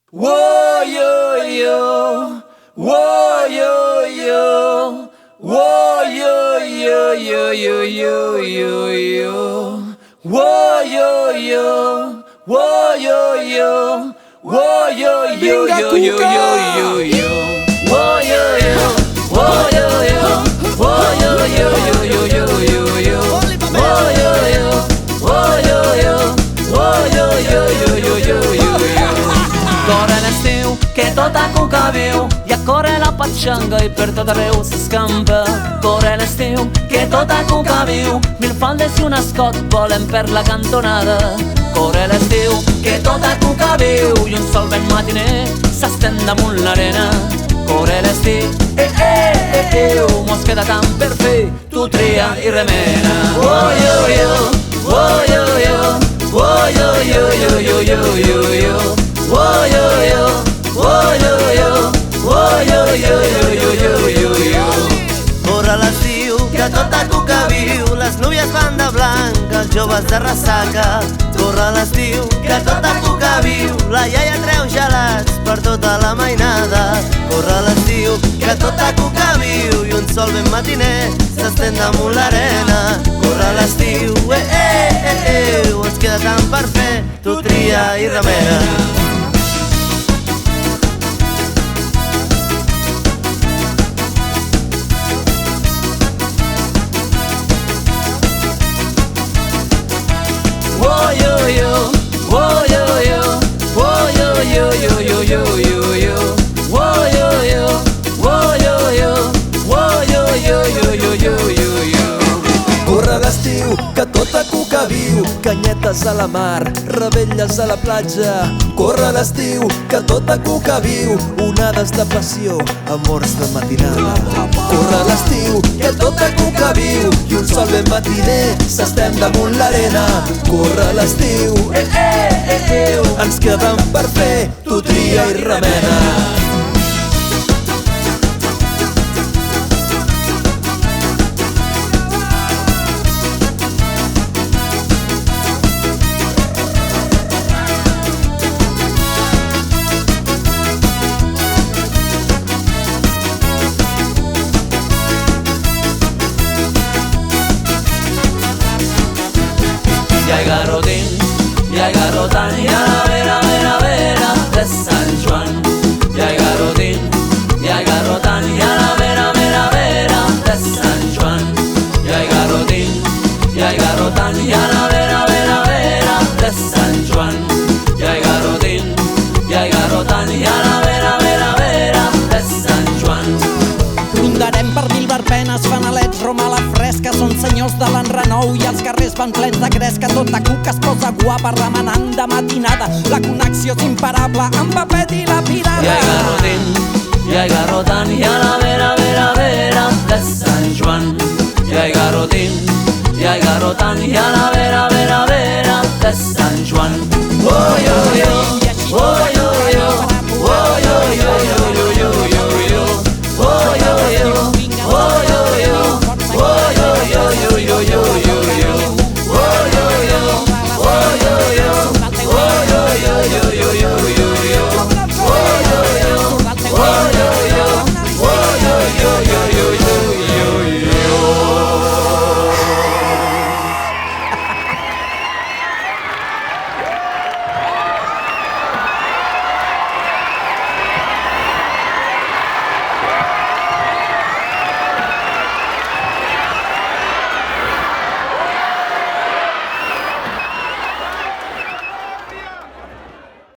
Whoa yo yo, whoa yo yo, whoa yo yo yo yo yo yo yo, whoa yo yo, whoa yo yo, whoa yo yo yo yo yo yo, whoa yo yo, whoa yo yo, whoa yo yo yo yo yo yo yo, whoa yo yo, whoa yo yo, whoa yo yo yo yo yo yo yo. Corre l'estiu, que tot a cuca viu, i a córrer la patxanga i per tot arreu s'escampa. Corre l'estiu, que tot a cuca viu, mil faldes i un escot volen per la cantonada. Corre l'estiu, que tot a cuca viu, i un sol ben matiner s'estén damunt l'arena. Corre l'estiu, mos queda tant per fer, tu tria i remena. Oh yo yo, oh yo yo, oh yo yo yo yo yo yo yo. Whoa yo yo, whoa yo yo, whoa yo yo yo yo yo yo yo. Corre l'estiu, que tot a cuca viu, les núvies van de blanc, els joves de ressaca. Corre l'estiu, que tot a cuca viu, la iaia treu gelats per tota la mainada. Corre l'estiu, que tot a cuca viu, i un sol ben matiner s'estén damunt l'arena. Corre l'estiu, ens queda tant per fer, tu tria i remena. Whoa yo yo, whoa yo yo, whoa yo yo yo yo yo yo yo. Whoa yo yo, whoa yo yo, whoa yo yo yo yo yo yo yo. Corre l'estiu, que tot a cuca viu, canyetes a la mar, rebelles a la platja. Corre l'estiu, que tot a cuca viu, onades de passió, amors de matinada. Corre l'estiu, que tot a cuca viu, i un sol ben matiner s'estén damunt l'arena. Corre l'estiu, ens queden per fer, tu tria i remena. Y hay garrotín, y hay garrotán, y a la vera, vera, vera de San Juan. Y hay garrotín, y hay garrotán, y a la vera, vera, vera de San Juan. Y hay garrotín, y hay garrotán, y a la vera, vera, vera de San Juan. Y hay garrotín, y hay garrotán, y a la vera, vera, vera de San Juan. Rondarem per mil verbenes, fanalets, romala fresca, són senyors de l'enrenou i els carrers van plens de gresca. Tota cuca es posa guapa remenant de matinada, la connexió és imparable amb papet i la pirada. Y hay garrotín, y hay garrotán, y a la vera, vera, vera de San Juan. Y hay garrotín, y hay garrotán, y a la vera, vera, vera de San Juan.